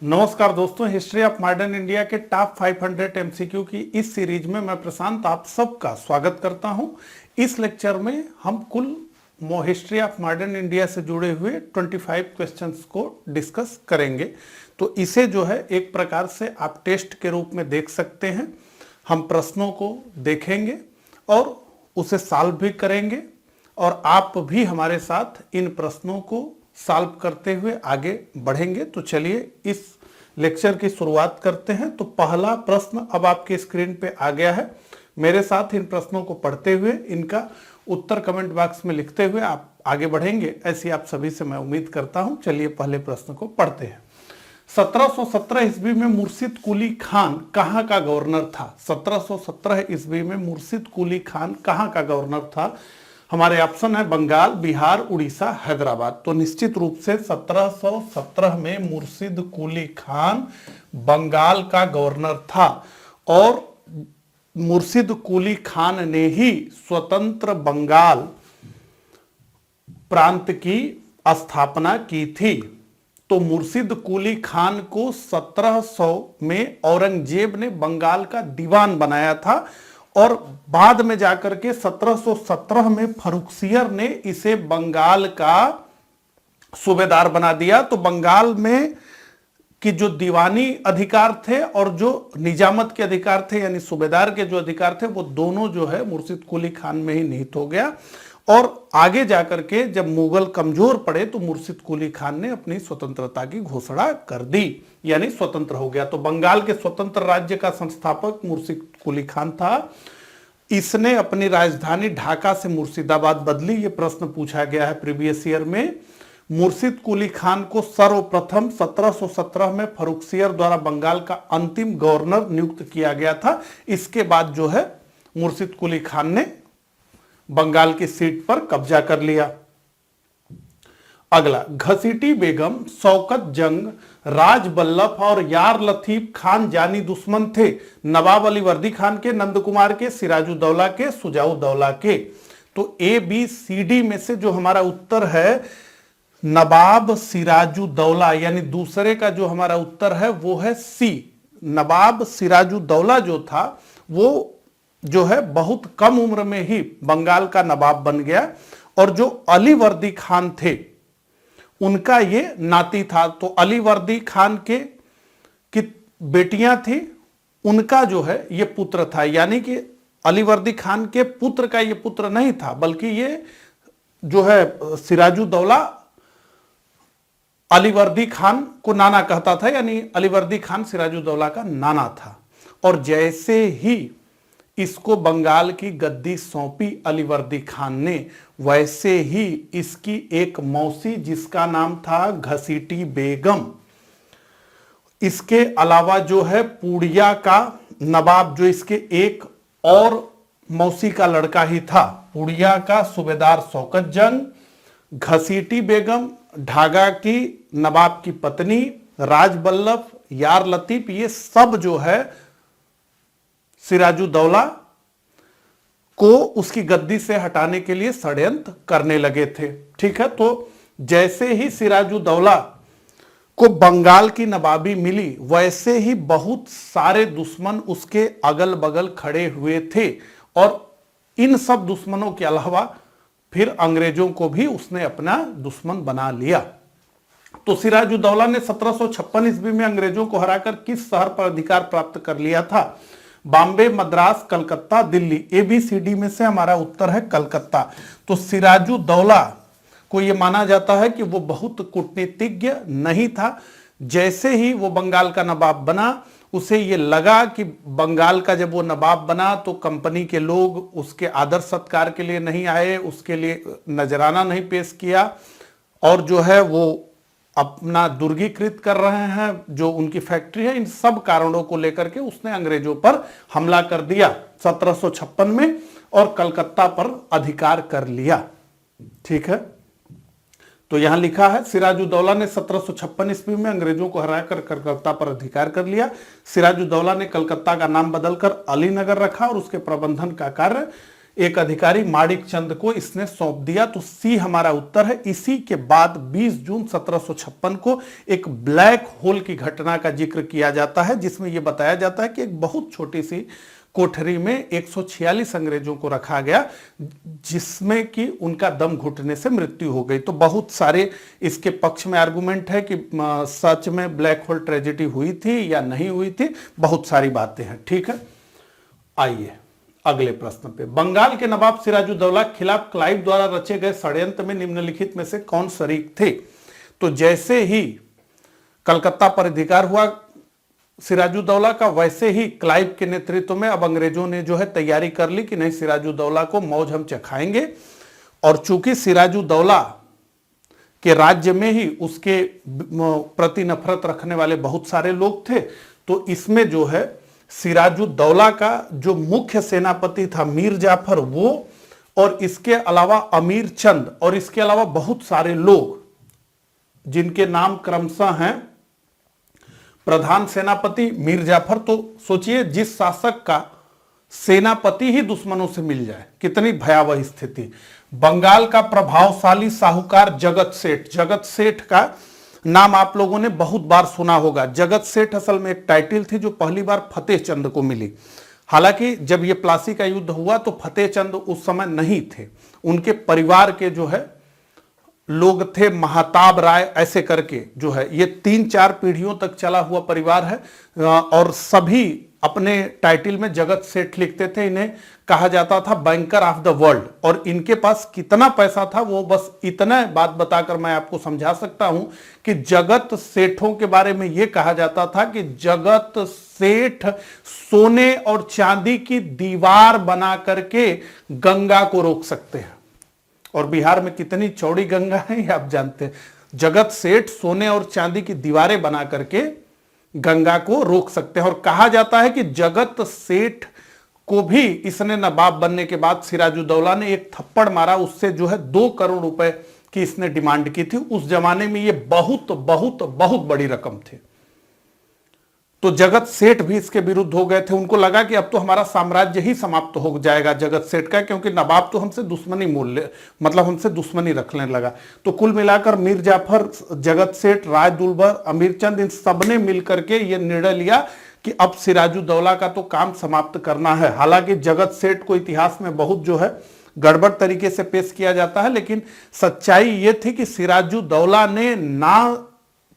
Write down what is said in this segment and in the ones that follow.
नमस्कार दोस्तों, history of modern India के टॉप 500 एमसीक्यू की इस सीरीज में मैं प्रशांत आप सबका स्वागत करता हूं। इस लेक्चर में हम कुल हिस्ट्री ऑफ मॉडर्न इंडिया से जुड़े हुए 25 क्वेश्चंस को डिस्कस करेंगे। तो इसे जो है एक प्रकार से आप टेस्ट के रूप में देख सकते हैं। हम प्रश्नों को देखेंगे और उसे सॉल्व भी करेंगे और आप भी हमारे साथ इन प्रश्नों को सॉल्व करते हुए आगे बढ़ेंगे। तो चलिए इस लेक्चर की शुरुआत करते हैं। तो पहला प्रश्न अब आपके स्क्रीन पे आ गया है। मेरे साथ इन प्रश्नों को पढ़ते हुए इनका उत्तर कमेंट बॉक्स में लिखते हुए आप आगे बढ़ेंगे, ऐसी आप सभी से मैं उम्मीद करता हूं। चलिए पहले प्रश्न को पढ़ते हैं। 1717 ईस्वी में मुर्शिद कुली खान कहाँ का गवर्नर था? 1717 ईस्वी में मुर्शिद कुली खान कहाँ का गवर्नर था? हमारे ऑप्शन है बंगाल, बिहार, उड़ीसा, हैदराबाद। तो निश्चित रूप से 1717 में मुर्शिद कुली खान बंगाल का गवर्नर था और मुर्शिद कुली खान ने ही स्वतंत्र बंगाल प्रांत की स्थापना की थी। तो मुर्शिद कुली खान को 1700 में औरंगजेब ने बंगाल का दीवान बनाया था और बाद में जाकर के 1717 में फर्रुखसियर ने इसे बंगाल का सूबेदार बना दिया। तो बंगाल में कि जो दीवानी अधिकार थे और जो निजामत के अधिकार थे यानी सूबेदार के जो अधिकार थे वो दोनों जो है मुर्शिद कुली खान में ही निहित हो गया। और आगे जाकर के जब मुगल कमजोर पड़े तो मुर्शिद कुली खान ने अपनी स्वतंत्रता की घोषणा कर दी, यानी स्वतंत्र हो गया। तो बंगाल के स्वतंत्र राज्य का संस्थापक मुर्शिद कुली खान था। इसने अपनी राजधानी ढाका से मुर्शिदाबाद बदली। ये प्रश्न पूछा गया है प्रीवियस ईयर में। मुर्शिद कुली खान को सर्वप्रथम 1717 में फर्रुखसियर द्वारा बंगाल का अंतिम गवर्नर नियुक्त किया गया था। इसके बाद जो है मुर्शिद कुली खान ने बंगाल की सीट पर कब्जा कर लिया। अगला, घसीटी बेगम, शौकत जंग, राज बल्लभ और यार लतीफ खान जानी दुश्मन थे। नवाब अली वर्दी खान के, नंद कुमार के, सिराजुद्दौला के, शुजाउद्दौला के। तो ए बी सी डी में से जो हमारा उत्तर है नवाब सिराजुद्दौला, यानी दूसरे का जो हमारा उत्तर है वो है सी। नवाब सिराजुद्दौला जो था वो जो है बहुत कम उम्र में ही बंगाल का नवाब बन गया और जो अली वर्दी खान थे उनका ये नाती था। तो अली वर्दी खान के की बेटियां थी, उनका जो है ये पुत्र था, यानी कि अली वर्दी खान के पुत्र का ये पुत्र नहीं था बल्कि ये जो है सिराजुद्दौला अली वर्दी खान को नाना कहता था, यानी अली वर्दी खान सिराजुद्दौला का नाना था। और जैसे ही इसको बंगाल की गद्दी सौंपी अली वर्दी खान ने, वैसे ही इसकी एक मौसी जिसका नाम था घसीटी बेगम, इसके अलावा जो है पूड़िया का नवाब जो इसके एक और मौसी का लड़का ही था, पूड़िया का सूबेदार शौकत जंग, घसीटी बेगम ढाका की नवाब की पत्नी, राज बल्लभ, यार लतीफ, ये सब जो है सिराजुद्दौला को उसकी गद्दी से हटाने के लिए षड्यंत्र करने लगे थे। ठीक है, तो जैसे ही सिराजुद्दौला को बंगाल की नवाबी मिली वैसे ही बहुत सारे दुश्मन उसके अगल बगल खड़े हुए थे और इन सब दुश्मनों के अलावा फिर अंग्रेजों को भी उसने अपना दुश्मन बना लिया। तो सिराजुद्दौला ने 1756 ईस्वी में अंग्रेजों को हराकर किस शहर पर अधिकार प्राप्त कर लिया था? बॉम्बे, मद्रास, कलकत्ता, दिल्ली। एबीसीडी में से हमारा उत्तर है कलकत्ता। तो सिराजुद्दौला को यह माना जाता है कि वो बहुत कूटनीतिज्ञ नहीं था। जैसे ही वो बंगाल का नवाब बना उसे ये लगा कि बंगाल का जब वो नवाब बना तो कंपनी के लोग उसके आदर सत्कार के लिए नहीं आए, उसके लिए नजराना नहीं पेश किया और जो है वो अपना दुर्गीकृत कर रहे हैं जो उनकी फैक्ट्री है। इन सब कारणों को लेकर के उसने अंग्रेजों पर हमला कर दिया 1756 में और कलकत्ता पर अधिकार कर लिया। ठीक है, तो यहां लिखा है सिराजुद्दौला ने 1756 ईस्वी में अंग्रेजों को हराकर कलकत्ता पर अधिकार कर लिया। सिराजुद्दौला ने कलकत्ता का नाम बदलकर अलीनगर रखा और उसके प्रबंधन का कार्य एक अधिकारी माणिक चंद को इसने सौंप दिया। तो सी हमारा उत्तर है। इसी के बाद 20 जून 1756 को एक ब्लैक होल की घटना का जिक्र किया जाता है, जिसमें यह बताया जाता है कि एक बहुत छोटी सी कोठरी में 146 अंग्रेजों को रखा गया, जिसमें कि उनका दम घुटने से मृत्यु हो गई। तो बहुत सारे इसके पक्ष में आर्गुमेंट है कि सच में ब्लैक होल ट्रेजेडी हुई थी या नहीं हुई थी, बहुत सारी बातें हैं। ठीक है, आइए अगले प्रश्न पे। बंगाल के नवाब सिराजुद्दौला खिलाफ क्लाइव द्वारा रचे गए षड्यंत्र में निम्नलिखित में से कौन शरीक थे? तो जैसे ही कलकत्ता पर अधिकार हुआ सिराजुद्दौला का, वैसे ही क्लाइव के नेतृत्व में अब अंग्रेजों ने जो है तैयारी कर ली कि नहीं, सिराजुद्दौला को मौज हम चखाएंगे। और चूंकि सिराजुद्दौला के राज्य में ही उसके प्रति नफरत रखने वाले बहुत सारे लोग थे, तो इसमें जो है सिराजुद्दौला का जो मुख्य सेनापति था मीर जाफर, वो और इसके अलावा अमीर चंद और इसके अलावा बहुत सारे लोग जिनके नाम क्रमशः हैं। प्रधान सेनापति मीर जाफर, तो सोचिए जिस शासक का सेनापति ही दुश्मनों से मिल जाए, कितनी भयावह स्थिति। बंगाल का प्रभावशाली साहूकार जगत सेठ, जगत सेठ का नाम आप लोगों ने बहुत बार सुना होगा। जगत सेठ असल में एक टाइटल थी जो पहली बार फतेह चंद को मिली। हालांकि जब ये प्लासी का युद्ध हुआ तो फतेह चंद उस समय नहीं थे, उनके परिवार के जो है लोग थे, महाताब राय ऐसे करके जो है, ये 3-4 पीढ़ियों तक चला हुआ परिवार है। और सभी अपने टाइटल में जगत सेठ लिखते थे। इन्हें कहा जाता था बैंकर ऑफ द वर्ल्ड। और इनके पास कितना पैसा था वो बस इतना बात बताकर मैं आपको समझा सकता हूं कि जगत सेठों के बारे में यह कहा जाता था कि जगत सेठ सोने और चांदी की दीवार बना करके गंगा को रोक सकते हैं। और बिहार में कितनी चौड़ी गंगा है ये आप जानते हैं। जगत सेठ सोने और चांदी की दीवारें बना करके गंगा को रोक सकते हैं। और कहा जाता है कि जगत सेठ को भी इसने नवाब बनने के बाद सिराजुद्दौला ने एक थप्पड़ मारा, उससे जो है 2 करोड़ रुपए की इसने डिमांड की थी। उस जमाने में ये बहुत बहुत बहुत बड़ी रकम थी। तो जगत सेठ भी इसके विरुद्ध हो गए थे। उनको लगा कि अब तो हमारा साम्राज्य ही समाप्त हो जाएगा जगत सेठ का, क्योंकि नवाब तो हमसे दुश्मनी मतलब हमसे दुश्मनी रखने लगा। तो कुल मिलाकर मीर जाफर, जगत सेठ, राय दुलबर, अमीर चंद, इन सबने मिलकर के ये निर्णय लिया कि अब सिराजुद्दौला का तो काम समाप्त करना है। हालांकि जगत सेठ को इतिहास में बहुत जो है गड़बड़ तरीके से पेश किया जाता है, लेकिन सच्चाई ये थी कि सिराजुद्दौला ने ना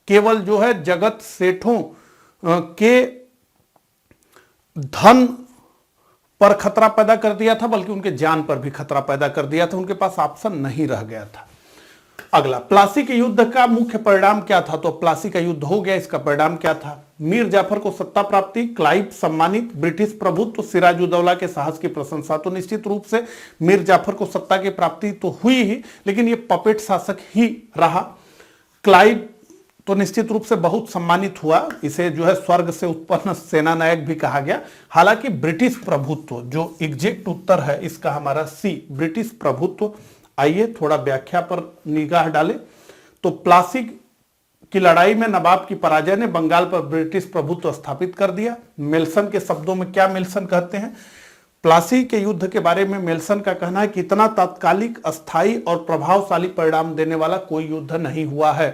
केवल जो है जगत सेठों के धन पर खतरा पैदा कर दिया था, बल्कि उनके जान पर भी खतरा पैदा कर दिया था। उनके पास ऑप्शन नहीं रह गया था। अगला, प्लासी के युद्ध का मुख्य परिणाम क्या था? तो प्लासी का युद्ध हो गया, इसका परिणाम क्या था? मीर जाफर को सत्ता प्राप्ति, क्लाइव सम्मानित, ब्रिटिश प्रभुत्व, सिराजुद्दौला के साहस की प्रशंसा। तो निश्चित रूप से मीर जाफर को सत्ता की प्राप्ति तो हुई ही, लेकिन ये पपेट शासक ही रहा। क्लाइव तो निश्चित रूप से बहुत सम्मानित हुआ, इसे जो है स्वर्ग से उत्पन्न सेना नायक भी कहा गया। हालांकि ब्रिटिश प्रभुत्व, जो एग्जैक्ट उत्तर है इसका हमारा सी, ब्रिटिश प्रभुत्व। आइए थोड़ा व्याख्या पर निगाह डालें। तो प्लासी की लड़ाई में नवाब की पराजय ने बंगाल पर ब्रिटिश प्रभुत्व स्थापित कर दिया। मेल्सन के शब्दों में क्या मेल्सन कहते हैं? प्लासी के युद्ध के बारे में मेल्सन का कहना है कि इतना तात्कालिक, अस्थायी और प्रभावशाली परिणाम देने वाला कोई युद्ध नहीं हुआ है।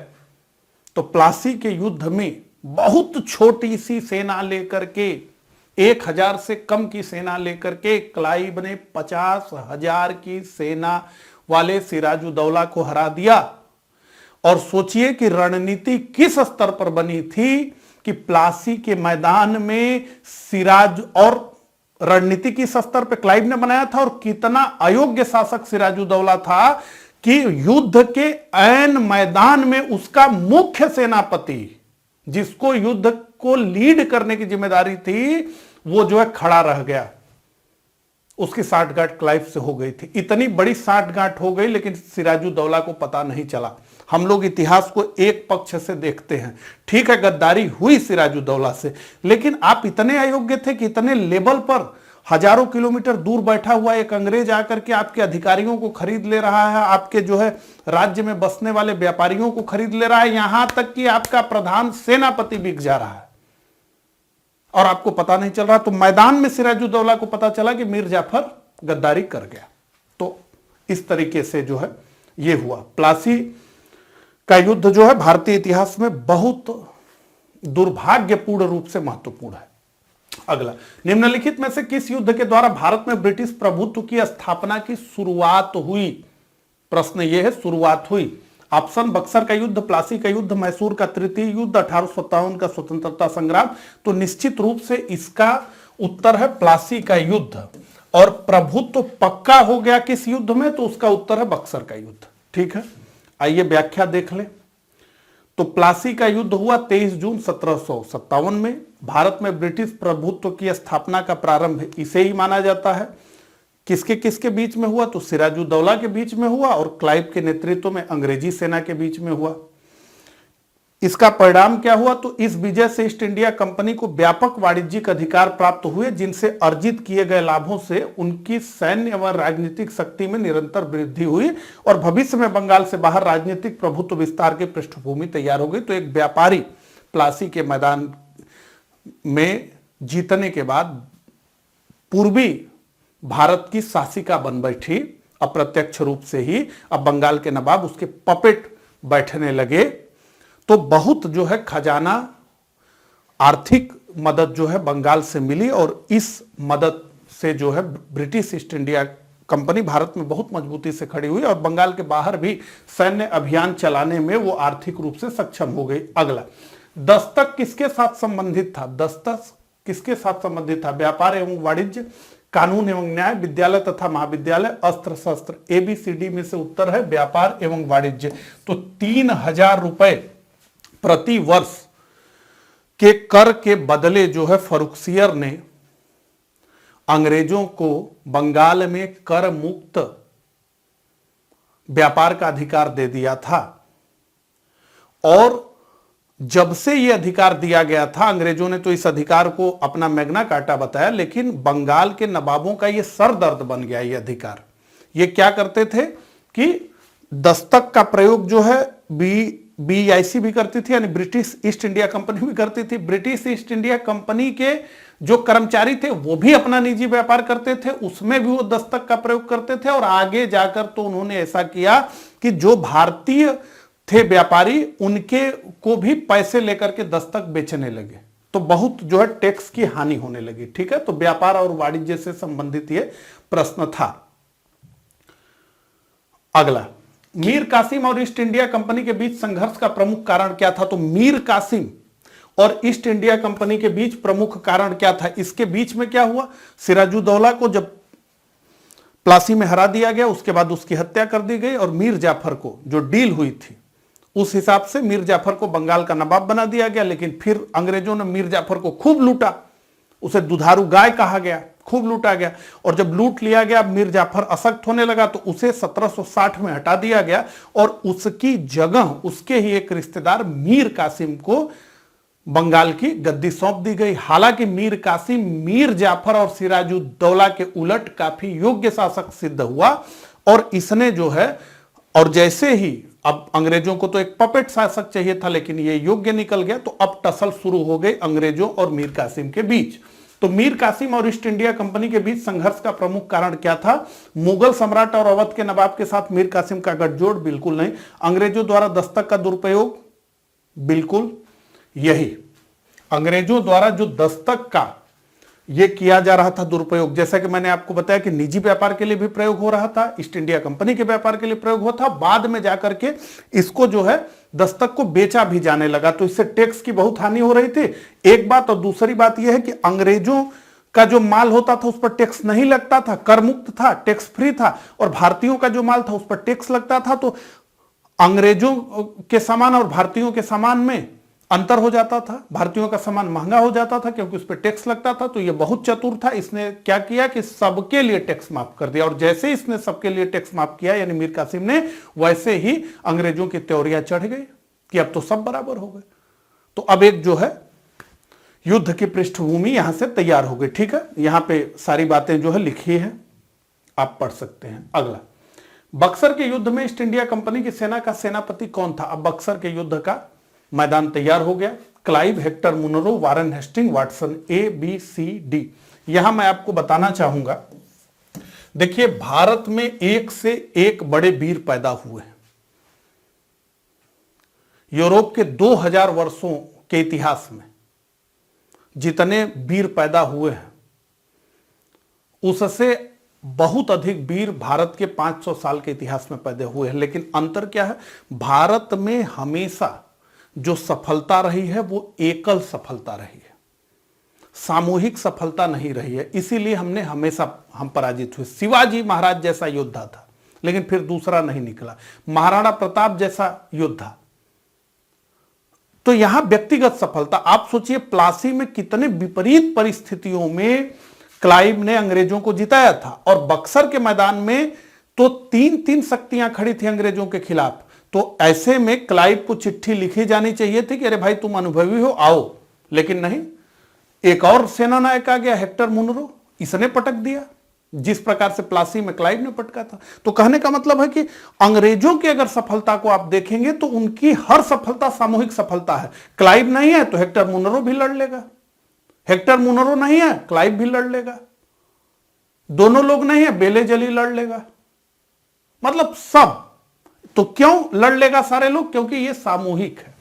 तो प्लासी के युद्ध में बहुत छोटी सी सेना लेकर के, 1000 से कम की सेना लेकर के क्लाइव ने 50,000 की सेना वाले सिराजुद्दौला को हरा दिया। और सोचिए कि रणनीति किस स्तर पर बनी थी कि प्लासी के मैदान में सिराज, और रणनीति किस स्तर पर क्लाइव ने बनाया था और कितना अयोग्य शासक सिराजुद्दौला था कि युद्ध के ऐन मैदान में उसका मुख्य सेनापति, जिसको युद्ध को लीड करने की जिम्मेदारी थी, वो जो है खड़ा रह गया। उसकी साठगांठ क्लाइव से हो गई थी। इतनी बड़ी साठगांठ हो गई, लेकिन सिराजुद्दौला को पता नहीं चला। हम लोग इतिहास को एक पक्ष से देखते हैं। ठीक है, गद्दारी हुई सिराजुद्दौला से, लेकिन आप इतने अयोग्य थे कि इतने लेवल पर हजारों किलोमीटर दूर बैठा हुआ एक अंग्रेज आकर के आपके अधिकारियों को खरीद ले रहा है, आपके जो है राज्य में बसने वाले व्यापारियों को खरीद ले रहा है, यहां तक कि आपका प्रधान सेनापति बिक जा रहा है और आपको पता नहीं चल रहा। तो मैदान में सिराजुद्दौला को पता चला कि मीर जाफर गद्दारी कर गया। तो इस तरीके से जो है ये हुआ। प्लासी का युद्ध जो है भारतीय इतिहास में बहुत दुर्भाग्यपूर्ण रूप से महत्वपूर्ण है। अगला, निम्नलिखित में से किस युद्ध के द्वारा भारत में ब्रिटिश प्रभुत्व की स्थापना की शुरुआत हुई? प्रश्न यह है, शुरुआत हुई। ऑप्शन, बक्सर का युद्ध, प्लासी का युद्ध, मैसूर का तृतीय युद्ध, 1857 का स्वतंत्रता संग्राम। तो निश्चित रूप से इसका उत्तर है प्लासी का युद्ध। और प्रभुत्व पक्का हो गया किस युद्ध में? तो उसका उत्तर है बक्सर का युद्ध। ठीक है, आइए व्याख्या देख लें। तो प्लासी का युद्ध हुआ 23 जून 1757 में। भारत में ब्रिटिश प्रभुत्व की स्थापना का प्रारंभ इसे ही माना जाता है। किसके किसके बीच में हुआ? तो सिराजुद्दौला के बीच में हुआ और क्लाइव के नेतृत्व में अंग्रेजी सेना के बीच में हुआ। इसका परिणाम क्या हुआ? तो इस विजय से ईस्ट इंडिया कंपनी को व्यापक वाणिज्यिक अधिकार प्राप्त हुए, जिनसे अर्जित किए गए लाभों से उनकी सैन्य एवं राजनीतिक शक्ति में निरंतर वृद्धि हुई और भविष्य में बंगाल से बाहर राजनीतिक प्रभुत्व विस्तार की पृष्ठभूमि तैयार हो गई। तो एक व्यापारी प्लासी के मैदान में जीतने के बाद पूर्वी भारत की शासिका बन बैठी अप्रत्यक्ष रूप से ही। अब बंगाल के नवाब उसके पपेट बैठने लगे। तो बहुत जो है खजाना, आर्थिक मदद जो है बंगाल से मिली और इस मदद से जो है British east India company Bharat में बहुत मजबूती से खड़ी हुई और बंगाल के बाहर भी सैन्य अभियान चलाने में वो आर्थिक रूप से सक्षम हो गई। अगला, दस्तक किसके साथ संबंधित था? दस्तक किसके साथ संबंधित था? व्यापार एवं वाणिज्य, कानून एवं न्याय, विद्यालय तथा महाविद्यालय, अस्त्र शस्त्र। ABCD में से उत्तर है व्यापार एवं वाणिज्य। तो 3000 रुपए प्रति वर्ष के कर के बदले जो है फर्रुखसियर ने अंग्रेजों को बंगाल में कर मुक्त व्यापार का अधिकार दे दिया था। और जब से यह अधिकार दिया गया था, अंग्रेजों ने तो इस अधिकार को अपना मैग्ना कार्टा बताया, लेकिन बंगाल के नवाबों का यह सरदर्द बन गया। यह अधिकार, ये क्या करते थे कि दस्तक का प्रयोग जो है BIC भी करती थी, यानी ब्रिटिश ईस्ट इंडिया कंपनी भी करती थी। ब्रिटिश ईस्ट इंडिया कंपनी के जो कर्मचारी थे वो भी अपना निजी व्यापार करते थे, उसमें भी वो दस्तक का प्रयोग करते थे। और आगे जाकर तो उन्होंने ऐसा किया कि जो भारतीय थे व्यापारी, उनके को भी पैसे लेकर के दस्तक बेचने लगे। तो बहुत जो है टैक्स की हानि होने लगी। ठीक है, तो व्यापार और वाणिज्य से संबंधित ये प्रश्न था। अगला, मीर कासिम और ईस्ट इंडिया कंपनी के बीच संघर्ष का प्रमुख कारण क्या था? तो मीर कासिम और ईस्ट इंडिया कंपनी के बीच प्रमुख कारण क्या था? इसके बीच में क्या हुआ? सिराजुद्दौला को जब प्लासी में हरा दिया गया, उसके बाद उसकी हत्या कर दी गई और मीर जाफर को जो डील हुई थी उस हिसाब से मीर जाफर को बंगाल का नवाब बना दिया गया। लेकिन फिर अंग्रेजों ने मीर जाफर को खूब लूटा, उसे दुधारू गाय कहा गया, खूब लूटा गया। और जब लूट लिया गया, मीर जाफर अशक्त होने लगा तो उसे 1760 में हटा दिया गया और उसकी जगह उसके ही एक रिश्तेदार मीर कासिम को बंगाल की गद्दी सौंप दी गई। हालांकि मीर कासिम मीर जाफर और सिराजुद्दौला के उलट काफी योग्य शासक सिद्ध हुआ और इसने जो है, और जैसे ही अब अंग्रेजों को तो एक पपेट शासक चाहिए था, लेकिन ये योग्य निकल गया, तो अब टसल शुरू हो गई अंग्रेजों और मीर कासिम के बीच। तो मीर कासिम और ईस्ट इंडिया कंपनी के बीच संघर्ष का प्रमुख कारण क्या था? मुगल सम्राट और अवध के नवाब के साथ मीर कासिम का गठजोड़? बिल्कुल नहीं। अंग्रेजों द्वारा दस्तक का दुरुपयोग? बिल्कुल यही। अंग्रेजों द्वारा जो दस्तक का ये किया जा रहा था दुरुपयोग, जैसा कि मैंने आपको बताया कि निजी व्यापार के लिए भी प्रयोग हो रहा था, ईस्ट इंडिया कंपनी के व्यापार के लिए प्रयोग हुआ था, बाद में जाकर के इसको जो है दस्तक को बेचा भी जाने लगा। तो इससे टैक्स की बहुत हानि हो रही थी, एक बात। और दूसरी बात यह है कि अंग्रेजों का जो माल होता था उस पर टैक्स नहीं लगता था, कर मुक्त था, टैक्स फ्री था। और भारतीयों का जो माल था उस पर टैक्स लगता था। तो अंग्रेजों के सामान और भारतीयों के सामान में अंतर हो जाता था, भारतीयों का सामान महंगा हो जाता था क्योंकि उस पर टैक्स लगता था। तो ये बहुत चतुर था, इसने क्या किया कि सबके लिए टैक्स माफ कर दिया। और जैसे इसने सबके लिए टैक्स माफ किया, यानी मीर कासिम ने, वैसे ही अंग्रेजों की त्योरियां चढ़ गई कि अब तो सब बराबर हो गए। तो अब एक जो है युद्ध की पृष्ठभूमि यहां से तैयार हो गई। ठीक है, यहां पे सारी बातें जो है लिखी है, आप पढ़ सकते हैं। अगला, बक्सर के युद्ध में ईस्ट इंडिया कंपनी की सेना का सेनापति कौन था? अब बक्सर के युद्ध का मैदान तैयार हो गया। Clive, Hector Munro, Warren Hasting, Watson, ABCD। यहां मैं आपको बताना चाहूंगा, देखिए, भारत में एक से एक बड़े वीर पैदा हुए हैं। यूरोप के 2000 वर्षों के इतिहास में जितने वीर पैदा हुए हैं उससे बहुत अधिक वीर भारत के 500 साल के इतिहास में पैदा हुए हैं। लेकिन अंतर क्या है, भारत में हमेशा जो सफलता रही है वो एकल सफलता रही है, सामूहिक सफलता नहीं रही है। इसीलिए हम पराजित हुए। शिवाजी महाराज जैसा योद्धा था लेकिन फिर दूसरा नहीं निकला, महाराणा प्रताप जैसा योद्धा। तो यहां व्यक्तिगत सफलता, आप सोचिए प्लासी में कितने विपरीत परिस्थितियों में क्लाइव ने अंग्रेजों को जिताया था, और बक्सर के मैदान में तो तीन तीन शक्तियां खड़ी थी अंग्रेजों के खिलाफ। तो ऐसे में क्लाइव को चिट्ठी लिखी जानी चाहिए थी कि अरे भाई तुम अनुभवी हो, आओ, लेकिन नहीं, एक और सेना नायक आ गया, हेक्टर मुनरो, इसने पटक दिया जिस प्रकार से प्लासी में क्लाइव ने पटका था। तो कहने का मतलब है कि अंग्रेजों की अगर सफलता को आप देखेंगे तो उनकी हर सफलता सामूहिक सफलता है। क्लाइव नहीं है तो हेक्टर मुनरो भी लड़ लेगा, हेक्टर मुनरो नहीं है क्लाइव भी लड़ लेगा, दोनों लोग नहीं है बेले जली लड़ लेगा, मतलब सब। तो क्यों लड़ लेगा सारे लोग? क्योंकि ये सामूहिक है।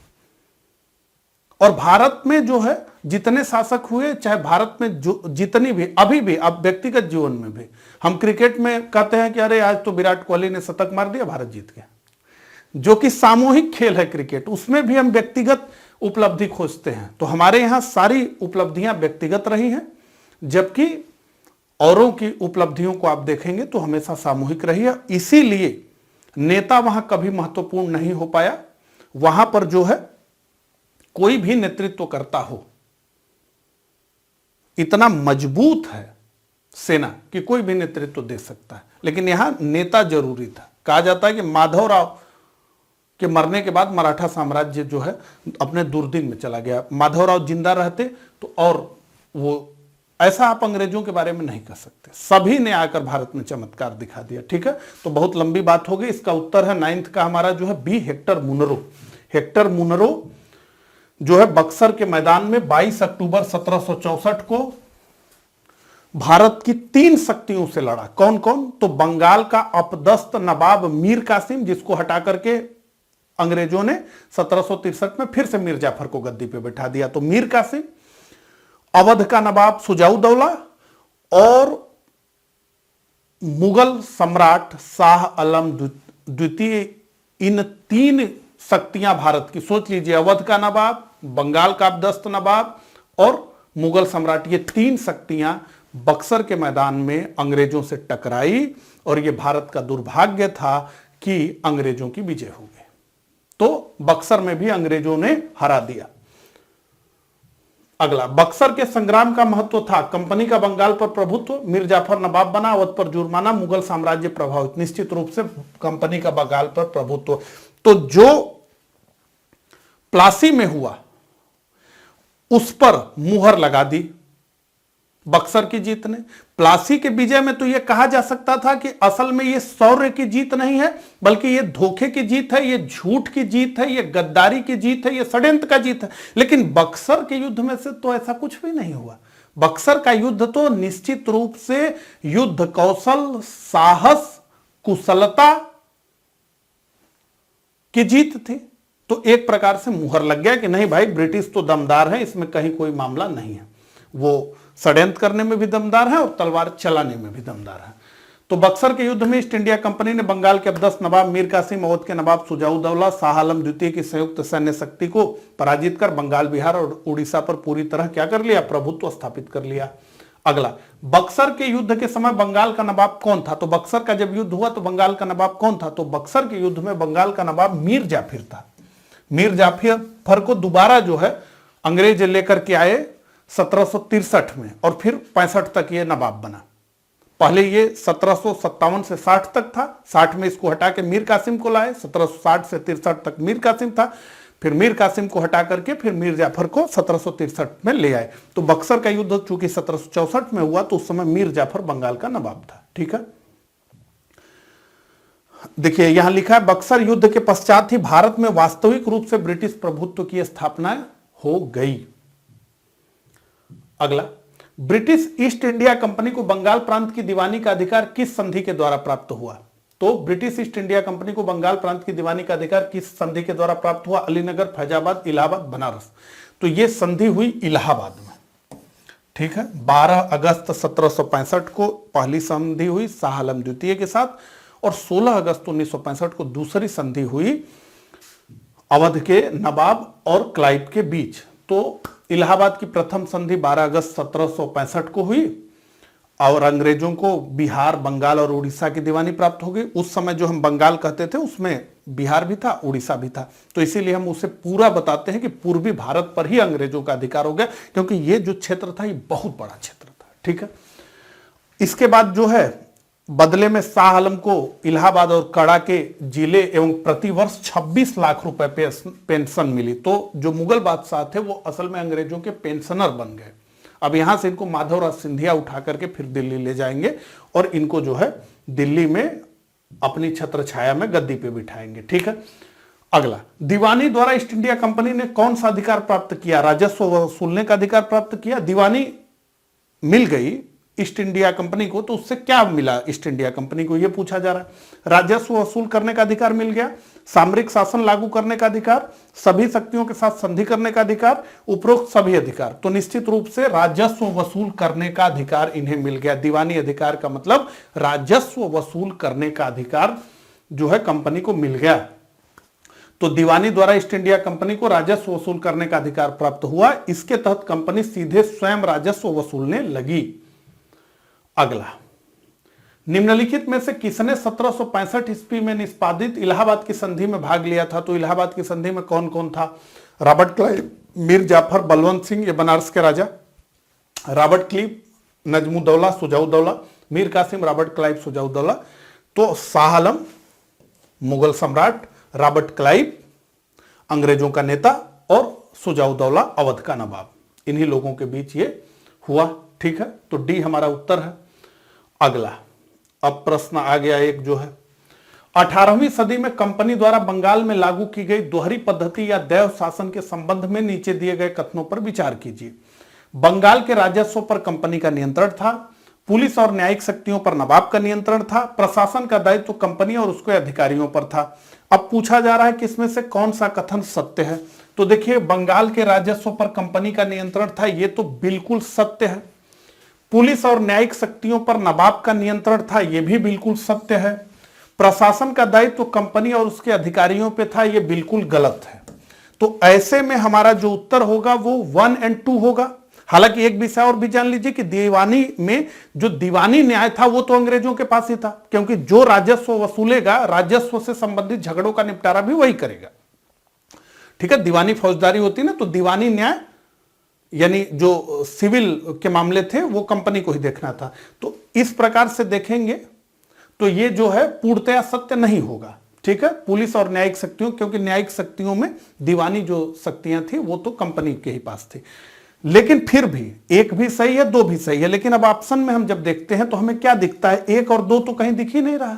और भारत में जो है जितने शासक हुए, चाहे भारत में जो जितनी भी अभी भी, अब व्यक्तिगत जीवन में भी, हम क्रिकेट में कहते हैं कि अरे आज तो विराट कोहली ने शतक मार दिया, भारत जीत गया, जो कि सामूहिक खेल है क्रिकेट, उसमें भी हम व्यक्तिगत उपलब्धि खोजते हैं। तो हमारे यहां सारी उपलब्धियां व्यक्तिगत रही हैं, जबकि औरों की उपलब्धियों को आप देखेंगे तो हमेशा सामूहिक रही है। इसीलिए नेता वहां कभी महत्वपूर्ण नहीं हो पाया। वहां पर जो है कोई भी नेतृत्व करता हो, इतना मजबूत है सेना कि कोई भी नेतृत्व दे सकता है। लेकिन यहां नेता जरूरी था। कहा जाता है कि माधवराव के मरने के बाद मराठा साम्राज्य जो है अपने दुर्दिन में चला गया। माधवराव जिंदा रहते तो, और वो ऐसा आप अंग्रेजों के बारे में नहीं कह सकते। सभी ने आकर भारत में चमत्कार दिखा दिया। ठीक है, तो बहुत लंबी बात हो गई। इसका उत्तर है 9th का हमारा जो है B, Hector Munro. Hector Munro जो है बक्सर के मैदान में 22 अक्टूबर 1764 को भारत की 3 शक्तियों से लड़ा। कौन कौन? तो बंगाल का अपदस्थ नवाब मीर कासिम, जिसको हटा करके अंग्रेजों ने 1763 में फिर से मीर जाफर को गद्दी पे बैठा दिया। तो मीर कासिम, अवध का नवाब सुजाउद्दौला और मुगल सम्राट शाह आलम द्वितीय। इन 3 शक्तियां भारत की, सोच लीजिए, अवध का नवाब, बंगाल का अपदस्थ नवाब और मुगल सम्राट, ये 3 शक्तियां बक्सर के मैदान में अंग्रेजों से टकराई, और यह भारत का दुर्भाग्य था कि अंग्रेजों की विजय हो गई। तो बक्सर में भी अंग्रेजों ने हरा दिया। अगला, बक्सर के संग्राम का महत्व था। कंपनी का बंगाल पर प्रभुत्व, मीर जाफर नवाब बना, अवध पर जुर्माना, मुगल साम्राज्य प्रभावित। निश्चित रूप से कंपनी का बंगाल पर प्रभुत्व। तो जो प्लासी में हुआ उस पर मुहर लगा दी बक्सर की जीत ने। प्लासी के विजय में तो यह कहा जा सकता था कि असल में यह शौर्य की जीत नहीं है, बल्कि यह धोखे की जीत है, यह झूठ की जीत है, यह गद्दारी की जीत है, यह षड्यंत्र का जीत है। लेकिन बक्सर के युद्ध में से तो ऐसा कुछ भी नहीं हुआ। बक्सर का युद्ध तो निश्चित रूप से युद्ध कौशल, साहस, कुशलता की जीत थी। तो एक प्रकार से मुहर लग गया कि नहीं भाई, ब्रिटिश तो दमदार है, इसमें कहीं कोई मामला नहीं है। वो षड्यंत्र करने में भी दमदार है और तलवार चलाने में भी दमदार है। तो बक्सर के युद्ध में ईस्ट इंडिया कंपनी ने बंगाल के अपदस्थ नवाब मीर कासिम, अवध के नवाब सुजाउद्दौला, शाह आलम द्वितीय की संयुक्त सैन्य शक्ति को पराजित कर बंगाल, बिहार और उड़ीसा पर पूरी तरह क्या कर लिया? प्रभुत्व स्थापित कर लिया। अगला, बक्सर के युद्ध के समय बंगाल का नवाब कौन था? तो बक्सर का जब युद्ध हुआ तो बंगाल का नवाब कौन था? तो बक्सर के युद्ध में बंगाल का नवाब मीर जाफिर था। मीर जाफर को दोबारा जो है अंग्रेज लेकर के आए 1763 में, और फिर 65 तक ये नवाब बना। पहले ये 1757 से 60 तक था, 60 में इसको हटा के मीर कासिम को लाए, 1760 से 63 तक मीर कासिम था, फिर मीर कासिम को हटा करके फिर मीर जाफर को 1763 में ले आए। तो बक्सर का युद्ध चूंकि 1764 में हुआ तो उस समय मीर जाफर बंगाल का नवाब था। ठीक है, देखिए यहां लिखा है बक्सर युद्ध के पश्चात ही भारत में वास्तविक रूप से ब्रिटिश प्रभुत्व की स्थापना हो गई। अगला, ब्रिटिश ईस्ट इंडिया कंपनी को बंगाल प्रांत की दीवानी का अधिकार किस संधि के द्वारा प्राप्त हुआ? तो ब्रिटिश ईस्ट इंडिया कंपनी को बंगाल प्रांत की दीवानी का अधिकार किस संधि के द्वारा प्राप्त हुआ? अलीनगर, फैजाबाद, इलाहाबाद, बनारस। तो यह संधि हुई इलाहाबाद में, ठीक है। 12 अगस्त 1765 को पहली संधि हुई शाह आलम द्वितीय के साथ, और 16 अगस्त 1965 को दूसरी संधि हुई अवध के नवाब और क्लाइव के बीच। तो इलाहाबाद की प्रथम संधि 12 अगस्त 1765 को हुई, और अंग्रेजों को बिहार, बंगाल और उड़ीसा की दीवानी प्राप्त हो गई। उस समय जो हम बंगाल कहते थे उसमें बिहार भी था, उड़ीसा भी था, तो इसीलिए हम उसे पूरा बताते हैं कि पूर्वी भारत पर ही अंग्रेजों का अधिकार हो गया, क्योंकि ये जो क्षेत्र था ये बहुत बड़ा क्षेत्र था, ठीक है। इसके बाद जो है बदले में शाह आलम को इलाहाबाद और कड़ा के जिले एवं प्रतिवर्ष 26 लाख रुपए पेंशन मिली। तो जो मुगल बादशाह थे वो असल में अंग्रेजों के पेंशनर बन गए। अब यहां से इनको माधवराव सिंधिया उठा करके फिर दिल्ली ले जाएंगे और इनको जो है दिल्ली में अपनी छत्र छाया में गद्दी पे बिठाएंगे, ठीक है। अगला, दीवानी द्वारा ईस्ट इंडिया कंपनी ने कौन सा अधिकार प्राप्त किया? राजस्व वसूलने का अधिकार प्राप्त किया। दीवानी मिल गई ईस्ट इंडिया कंपनी को, तो उससे क्या मिला ईस्ट इंडिया कंपनी को, यह पूछा जा रहा है। राजस्व वसूल करने का अधिकार मिल गया, सामरिक शासन लागू करने का अधिकार, सभी शक्तियों के साथ संधि करने का अधिकार, उपरोक्त सभी अधिकार। तो निश्चित रूप से राजस्व वसूल करने का अधिकार इन्हें मिल गया। दीवानी अधिकार का मतलब राजस्व वसूल करने का अधिकार जो है कंपनी को मिल गया। तो दीवानी द्वारा ईस्ट इंडिया कंपनी को राजस्व वसूल करने का अधिकार प्राप्त हुआ। इसके तहत कंपनी सीधे स्वयं राजस्व वसूलने लगी। अगला, निम्नलिखित में से किसने 1765 ईस्वी में निष्पादित इलाहाबाद की संधि में भाग लिया था? तो इलाहाबाद की संधि में कौन कौन था? रॉबर्ट क्लाइव, मीर जाफर, बलवंत सिंह, ये बनारस के राजा, Robert Clive, Najmuddaula, Shujauddaula, Mir Qasim, Robert Clive, Shujauddaula. तो शाह आलम मुगल सम्राट, रॉबर्ट क्लाइव अंग्रेजों का नेता, और सुजाउद्दौला अवध का नवाब, इन्हीं लोगों के बीच ये हुआ, ठीक है। तो डी हमारा उत्तर है। अगला, अब प्रश्न आ गया एक जो है 18वीं सदी में कंपनी द्वारा बंगाल में लागू की गई दोहरी पद्धति या दैव शासन के संबंध में नीचे दिए गए कथनों पर विचार कीजिए। बंगाल के राजस्व पर कंपनी का नियंत्रण था, पुलिस और न्यायिक शक्तियों पर नवाब का नियंत्रण था, प्रशासन का दायित्व तो कंपनी और उसके अधिकारियों पर था। अब पूछा जा रहा है कि इसमें से कौन सा कथन सत्य है? तो देखिए, बंगाल के राजस्व पर कंपनी का नियंत्रण था, यह तो बिल्कुल सत्य है। पुलिस और न्यायिक शक्तियों पर नवाब का नियंत्रण था, यह भी बिल्कुल सत्य है। प्रशासन का दायित्व तो कंपनी और उसके अधिकारियों पे था, यह बिल्कुल गलत है। तो ऐसे में हमारा जो उत्तर होगा वो 1 और 2 होगा। हालांकि एक विषय और भी जान लीजिए कि दीवानी में जो दीवानी न्याय था वो तो अंग्रेजों के पास ही था, क्योंकि जो राजस्व वसूलेगा, राजस्व से संबंधित झगड़ों का निपटारा भी वही करेगा, ठीक है। दीवानी फौजदारी होती ना, तो दीवानी न्याय यानी जो सिविल के मामले थे वो कंपनी को ही देखना था। तो इस प्रकार से देखेंगे तो ये जो है पूर्णतया सत्य नहीं होगा, ठीक है। पुलिस और न्यायिक शक्तियों, क्योंकि न्यायिक शक्तियों में दीवानी जो शक्तियां थी वो तो कंपनी के ही पास थी। लेकिन फिर भी एक भी सही है, 2 भी सही है। लेकिन अब ऑप्शन में हम जब देखते हैं तो हमें क्या दिखता है? 1 और 2 तो कहीं दिख ही नहीं रहा,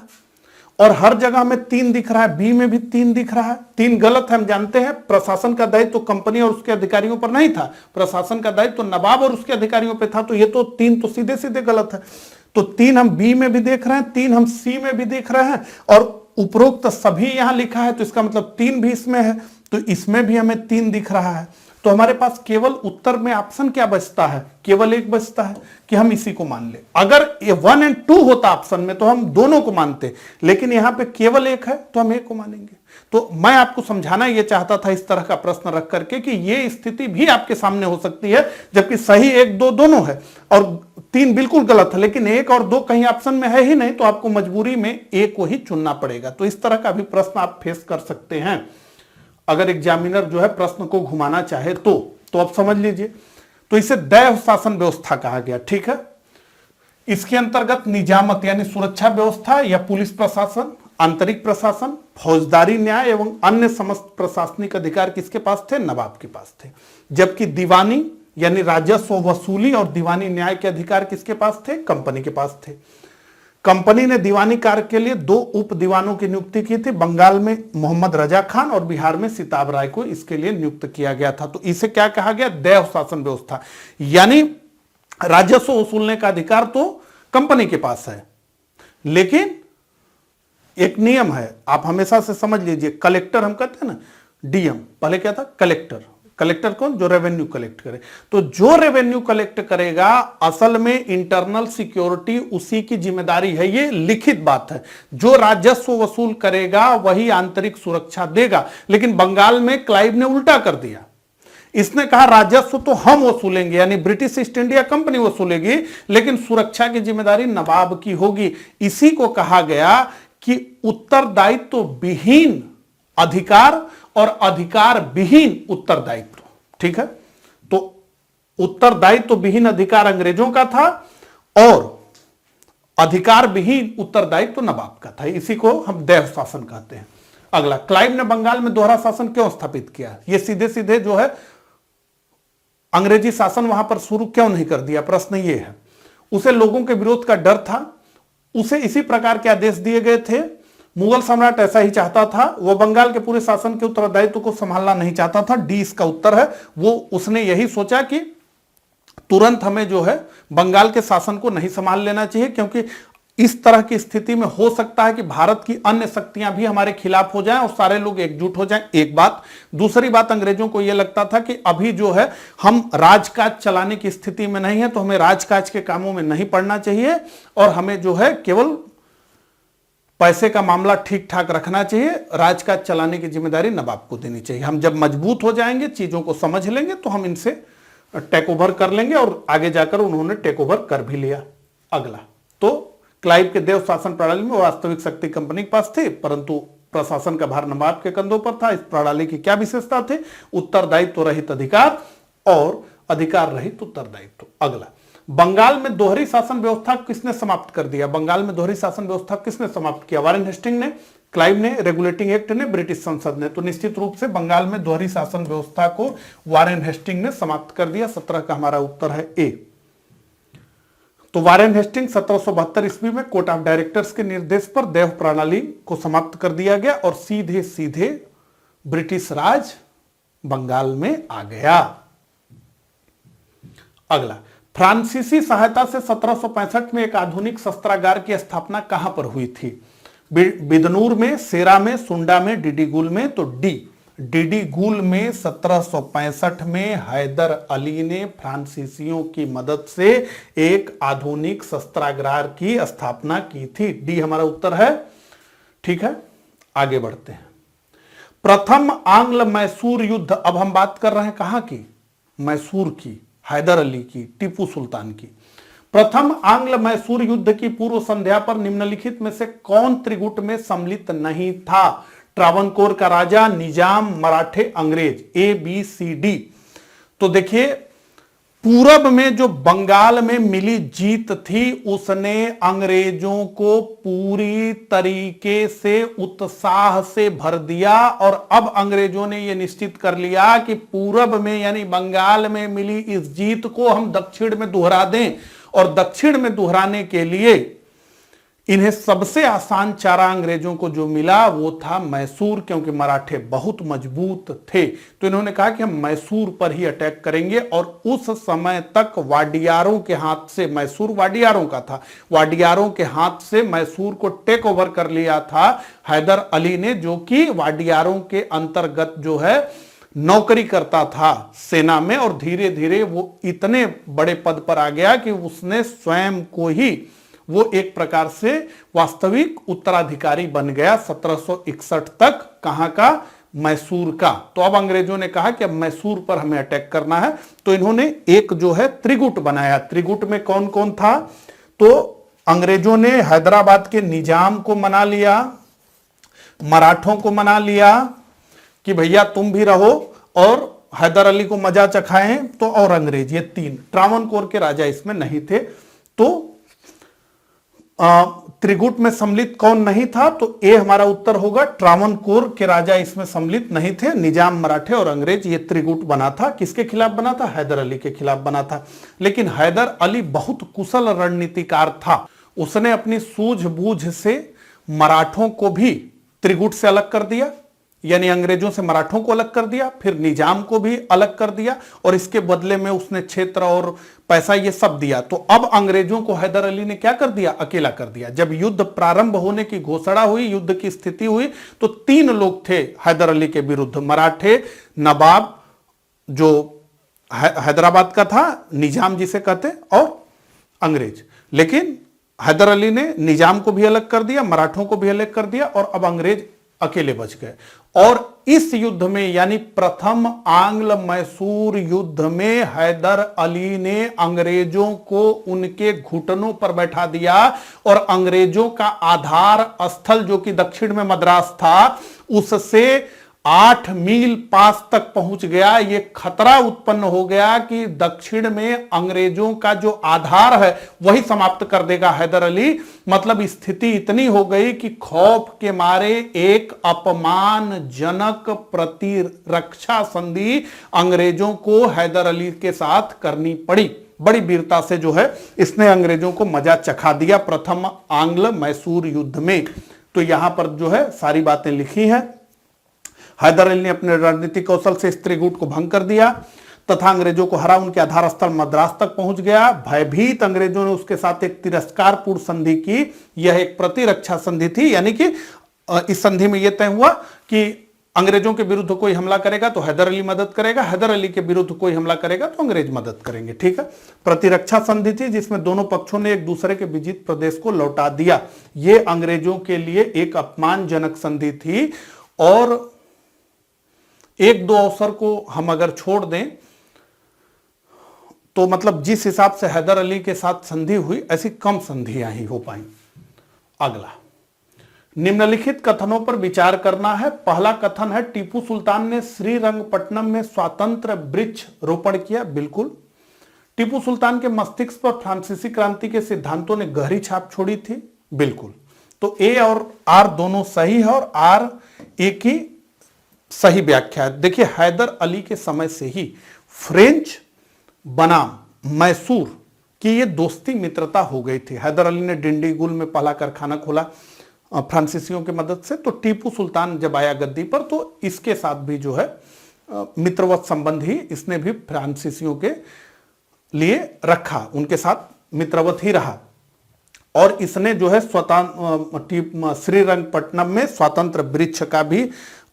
और हर जगह में 3 दिख रहा है, बी में भी 3 दिख रहा है। 3 गलत है, हम जानते हैं। प्रशासन का दायित्व तो कंपनी और उसके अधिकारियों पर नहीं था, प्रशासन का दायित्व तो नवाब और उसके अधिकारियों पर था। तो ये तो 3 तो सीधे सीधे गलत है। तो 3 हम बी में भी देख रहे हैं, 3 हम सी में भी देख रहे हैं, और उपरोक्त सभी यहां लिखा है, तो इसका मतलब 3 भी इसमें है, तो इसमें भी हमें 3 दिख रहा है। तो हमारे पास केवल उत्तर में ऑप्शन क्या बचता है? केवल एक बचता है कि हम इसी को मान ले। अगर ये 1 और 2 होता ऑप्शन में तो हम दोनों को मानते, लेकिन यहां पे केवल एक है तो हम एक को मानेंगे। तो मैं आपको समझाना ये चाहता था इस तरह का प्रश्न रख करके कि ये स्थिति भी आपके सामने हो सकती है, जबकि सही 1, 2 दोनों है और 3 बिल्कुल गलत है, लेकिन 1 और 2 कहीं ऑप्शन में है ही नहीं, तो आपको मजबूरी में एक को ही चुनना पड़ेगा। तो इस तरह का भी प्रश्न आप फेस कर सकते हैं अगर एग्जामिनर जो है प्रश्न को घुमाना चाहे तो आप समझ लीजिए। तो इसे दैव शासन व्यवस्था कहा गया, ठीक है। इसके अंतर्गत निजामत यानी सुरक्षा व्यवस्था या पुलिस प्रशासन, आंतरिक प्रशासन, फौजदारी न्याय एवं अन्य समस्त प्रशासनिक अधिकार किसके पास थे? नवाब के पास थे। जबकि दीवानी यानी राजस्व वसूली और दीवानी न्याय के अधिकार किसके पास थे? कंपनी के पास थे। कंपनी ने दीवानी कार्य के लिए 2 उप दीवानों की नियुक्ति की थी। बंगाल में मोहम्मद रजा खान और बिहार में सिताब राय को इसके लिए नियुक्त किया गया था। तो इसे क्या कहा गया? दैव शासन व्यवस्था। यानी राजस्व वसूलने का अधिकार तो कंपनी के पास है, लेकिन एक नियम है, आप हमेशा से समझ लीजिए। कलेक्टर हम कहते हैं ना, डीएम, पहले क्या था कलेक्टर। कलेक्टर कौन? जो रेवेन्यू कलेक्ट करे। तो जो रेवेन्यू कलेक्ट करेगा असल में इंटरनल सिक्योरिटी उसी की जिम्मेदारी है, ये लिखित बात है। जो राजस्व वसूल करेगा वही आंतरिक सुरक्षा देगा। लेकिन बंगाल में क्लाइव ने उल्टा कर दिया। इसने कहा राजस्व तो हम वसूलेंगे, यानी ब्रिटिश ईस्ट इंडिया कंपनी वसूलेगी, लेकिन सुरक्षा की जिम्मेदारी नवाब की होगी। इसी को कहा गया कि उत्तरदायित्व विहीन अधिकार और अधिकार विहीन उत्तरदायित्व। ठीक है, तो उत्तरदायित्व विहीन अधिकार अंग्रेजों का था और अधिकार विहीन उत्तरदायित्व नवाब का था। इसी को हम देव शासन कहते हैं। अगला, क्लाइव ने बंगाल में दोहरा शासन क्यों स्थापित किया? ये सीधे सीधे जो है अंग्रेजी शासन वहां पर शुरू क्यों नहीं कर दिया? प्रश्न ये है। उसे लोगों के विरोध का डर था, उसे इसी प्रकार के आदेश दिए गए थे। मुगल सम्राट ऐसा ही चाहता था, वो बंगाल के पूरे शासन के उत्तरदायित्व को संभालना नहीं चाहता था। डी इसका उत्तर है। वो उसने यही सोचा कि तुरंत हमें जो है बंगाल के शासन को नहीं संभाल लेना चाहिए, क्योंकि इस तरह की स्थिति में हो सकता है कि भारत की अन्य शक्तियां भी हमारे खिलाफ हो जाएं और सारे लोग एकजुट हो जाएं। एक बात। दूसरी बात, अंग्रेजों को यह लगता था कि अभी जो है हम राजकाज चलाने की स्थिति में नहीं है, तो हमें राजकाज के कामों में नहीं पड़ना चाहिए और हमें जो है केवल पैसे का मामला ठीक ठाक रखना चाहिए। राजकाज चलाने की जिम्मेदारी नवाब को देनी चाहिए। हम जब मजबूत हो जाएंगे, चीजों को समझ लेंगे, तो हम इनसे टेक ओवर कर लेंगे। और आगे जाकर उन्होंने टेक ओवर कर भी लिया। अगला, तो क्लाइव के देव शासन प्रणाली में वास्तविक शक्ति कंपनी के पास थी, परंतु प्रशासन का भार नवाब के कंधों पर था। इस प्रणाली की क्या विशेषता थे? उत्तरदायित्व रहित अधिकार और अधिकार रहित उत्तरदायित्व। अगला, बंगाल में दोहरी शासन व्यवस्था किसने समाप्त कर दिया? बंगाल में दोहरी शासन व्यवस्था किसने समाप्त किया? वारेन हेस्टिंग ने, क्लाइव ने, रेगुलेटिंग एक्ट ने, ब्रिटिश संसद ने। तो निश्चित रूप से बंगाल में दोहरी शासन व्यवस्था को वारेन हेस्टिंग ने समाप्त कर दिया। 17 का हमारा उत्तर है ए। तो वारेन हेस्टिंग 1772 ईस्वी में कोर्ट ऑफ डायरेक्टर्स के निर्देश पर देव प्रणाली को समाप्त कर दिया गया और सीधे सीधे ब्रिटिश राज बंगाल में आ गया। अगला, फ्रांसीसी सहायता से 1765 में एक आधुनिक शस्त्रागार की स्थापना कहां पर हुई थी? बिदनूर में, सेरा में, सुंडा में, डिडीगुल में। तो डी, डिडीगुल में 1765 में हैदर अली ने फ्रांसीसियों की मदद से एक आधुनिक शस्त्रागार की स्थापना की थी। डी हमारा उत्तर है। ठीक है, आगे बढ़ते हैं। प्रथम आंग्ल मैसूर युद्ध, अब हम बात कर रहे हैं कहां की? मैसूर की, हैदर अली की, टीपू सुल्तान की। प्रथम आंग्ल मैसूर युद्ध की पूर्व संध्या पर निम्नलिखित में से कौन त्रिगुट में सम्मिलित नहीं था? ट्रावनकोर का राजा, निजाम, मराठे, अंग्रेज। A B C D. तो देखिए, पूरब में जो बंगाल में मिली जीत थी उसने अंग्रेजों को पूरी तरीके से उत्साह से भर दिया और अब अंग्रेजों ने यह निश्चित कर लिया कि पूरब में यानी बंगाल में मिली इस जीत को हम दक्षिण में दोहरा दें। और दक्षिण में दोहराने के लिए इन्हें सबसे आसान चारा अंग्रेजों को जो मिला वो था मैसूर, क्योंकि मराठे बहुत मजबूत थे। तो इन्होंने कहा कि हम मैसूर पर ही अटैक करेंगे और उस समय तक वाडियारों के हाथ से, मैसूर वाडियारों का था, वाडियारों के हाथ से मैसूर को टेक ओवर कर लिया था हैदर अली ने, जो कि वाडियारों के अंतर्गत जो है नौकरी करता था सेना में। और धीरे धीरे वो इतने बड़े पद पर आ गया कि उसने स्वयं को ही वो एक प्रकार से वास्तविक उत्तराधिकारी बन गया 1761 तक। कहां का? मैसूर का। तो अब अंग्रेजों ने कहा कि अब मैसूर पर हमें अटैक करना है। तो इन्होंने एक जो है त्रिगुट बनाया। त्रिगुट में कौन कौन था? तो अंग्रेजों ने हैदराबाद के निजाम को मना लिया, मराठों को मना लिया कि भैया तुम भी रहो, और हैदर अली को मजा चखाएं, तो और अंग्रेज, ये तीन। ट्रावनकोर के राजा इसमें नहीं थे। तो त्रिगुट में सम्मिलित कौन नहीं था? तो ए हमारा उत्तर होगा। ट्रावनकोर के राजा इसमें सम्मिलित नहीं थे। निजाम, मराठे और अंग्रेज, ये त्रिगुट बना था। किसके खिलाफ बना था? हैदर अली के खिलाफ बना था। लेकिन हैदर अली बहुत कुशल रणनीतिकार था। उसने अपनी सूझबूझ से मराठों को भी त्रिगुट से अलग कर दिया, यानी अंग्रेजों से मराठों को अलग कर दिया, फिर निजाम को भी अलग कर दिया और इसके बदले में उसने क्षेत्र और पैसा ये सब दिया। तो अब अंग्रेजों को हैदर अली ने क्या कर दिया, अकेला कर दिया। जब युद्ध प्रारंभ होने की घोषणा हुई, युद्ध की स्थिति हुई, तो 3 लोग थे हैदर अली के विरुद्ध, मराठे, नवाब जो हैदराबाद का था, निजाम जिसे कहते, और अंग्रेज। लेकिन हैदर अली ने निजाम को भी अलग कर दिया, मराठों को भी अलग कर दिया और अब अंग्रेज अकेले बच गए। और इस युद्ध में यानी प्रथम आंग्ल मैसूर युद्ध में हैदर अली ने अंग्रेजों को उनके घुटनों पर बैठा दिया और अंग्रेजों का आधार स्थल जो कि दक्षिण में मद्रास था, उससे 8 मील पास तक पहुंच गया। यह खतरा उत्पन्न हो गया कि दक्षिण में अंग्रेजों का जो आधार है वही समाप्त कर देगा हैदर अली। मतलब स्थिति इतनी हो गई कि खौफ के मारे एक अपमानजनक प्रतिरक्षा संधि अंग्रेजों को हैदर अली के साथ करनी पड़ी। बड़ी वीरता से जो है इसने अंग्रेजों को मजा चखा दिया प्रथम आंग्ल मैसूर युद्ध में। तो यहां पर जो है सारी बातें लिखी हैं। हैदर अली ने अपने रणनीतिक कौशल से इस त्रिगुट को भंग कर दिया तथा अंग्रेजों को हरा, उनके आधार स्थल मद्रास तक पहुंच गया। भयभीत अंग्रेजों ने उसके साथ एक तिरस्कारपूर्ण संधि की। यह एक प्रतिरक्षा संधि थी, यानी कि इस संधि में यह तय हुआ कि अंग्रेजों के विरुद्ध कोई हमला करेगा तो हैदर अली मदद करेगा, हैदर अली के विरुद्ध कोई हमला करेगा तो अंग्रेज मदद करेंगे। ठीक है, प्रतिरक्षा संधि थी जिसमें दोनों पक्षों ने एक दूसरे के विजित प्रदेश को लौटा दिया। यह अंग्रेजों के लिए एक अपमानजनक संधि थी। और एक दो अवसर को हम अगर छोड़ दें तो मतलब जिस हिसाब से हैदर अली के साथ संधि हुई, ऐसी कम संधियां ही हो पाई। अगला, निम्नलिखित कथनों पर विचार करना है। पहला कथन है, टीपू सुल्तान ने श्रीरंगपट्टनम में स्वतंत्र वृक्ष रोपण किया। बिल्कुल, टीपू सुल्तान के मस्तिष्क पर फ्रांसीसी क्रांति के सिद्धांतों ने गहरी छाप छोड़ी थी। बिल्कुल, तो ए और आर दोनों सही है और आर ए की सही व्याख्या है। देखिए, हैदर अली के समय से ही फ्रेंच बनाम मैसूर की ये दोस्ती मित्रता हो गई थी। हैदर अली ने डिंडीगुल में पहला कारखाना खोला फ्रांसीसियों की मदद से। तो टीपू सुल्तान जब आया गद्दी पर तो इसके साथ भी जो है मित्रवत संबंध ही इसने भी फ्रांसीसियों के लिए रखा, उनके साथ मित्रवत ही रहा। और इसने जो है श्रीरंगपट्टनम में स्वतंत्र वृक्ष का भी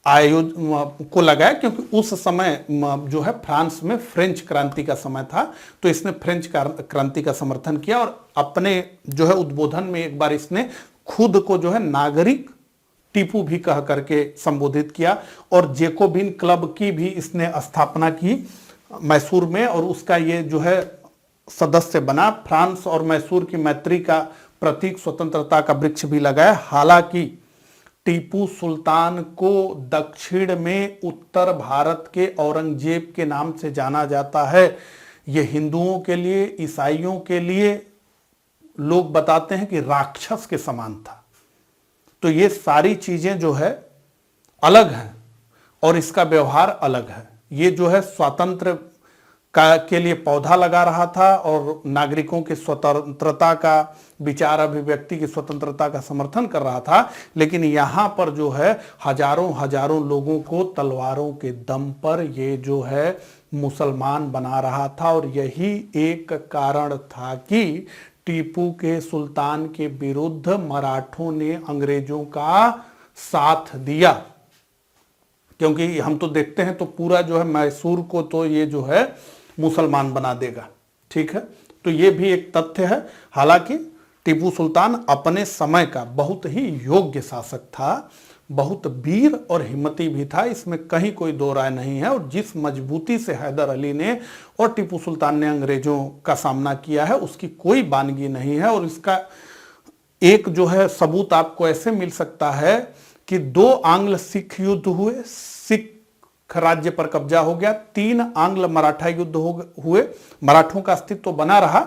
आयोजन को लगाया, क्योंकि उस समय जो है फ्रांस में फ्रेंच क्रांति का समय था। तो इसने फ्रेंच क्रांति का समर्थन किया और अपने जो है उद्बोधन में एक बार इसने खुद को जो है नागरिक टीपू भी कह करके संबोधित किया। और जेकोबिन क्लब की भी इसने स्थापना की मैसूर में और उसका ये जो है सदस्य बना। फ्रांस और मैसूर की मैत्री का प्रतीक स्वतंत्रता का वृक्ष भी लगाया। हालांकि टीपू सुल्तान को दक्षिण में उत्तर भारत के औरंगजेब के नाम से जाना जाता है। यह हिंदुओं के लिए, ईसाइयों के लिए लोग बताते हैं कि राक्षस के समान था। तो ये सारी चीजें जो है अलग हैं और इसका व्यवहार अलग है। ये जो है स्वतंत्र के लिए पौधा लगा रहा था और नागरिकों की स्वतंत्रता का, विचार अभिव्यक्ति की स्वतंत्रता का समर्थन कर रहा था। लेकिन यहां पर जो है हजारों हजारों लोगों को तलवारों के दम पर ये जो है मुसलमान बना रहा था। और यही एक कारण था कि टीपू के सुल्तान के विरुद्ध मराठों ने अंग्रेजों का साथ दिया। क्योंकि हम तो देखते हैं तो पूरा जो है मैसूर को तो ये जो है मुसलमान बना देगा। ठीक है, तो ये भी एक तथ्य है। हालांकि टीपू सुल्तान अपने समय का बहुत ही योग्य शासक था, बहुत वीर और हिम्मती भी था, इसमें कहीं कोई दो राय नहीं है। और जिस मजबूती से हैदर अली ने और टीपू सुल्तान ने अंग्रेजों का सामना किया है उसकी कोई बानगी नहीं है। और इसका एक जो है सबूत आपको ऐसे मिल सकता है कि 2 आंग्ल सिख युद्ध हुए, सिख राज्य पर कब्जा हो गया। 3 आंग्ल मराठा युद्ध हुए, मराठों का अस्तित्व बना रहा,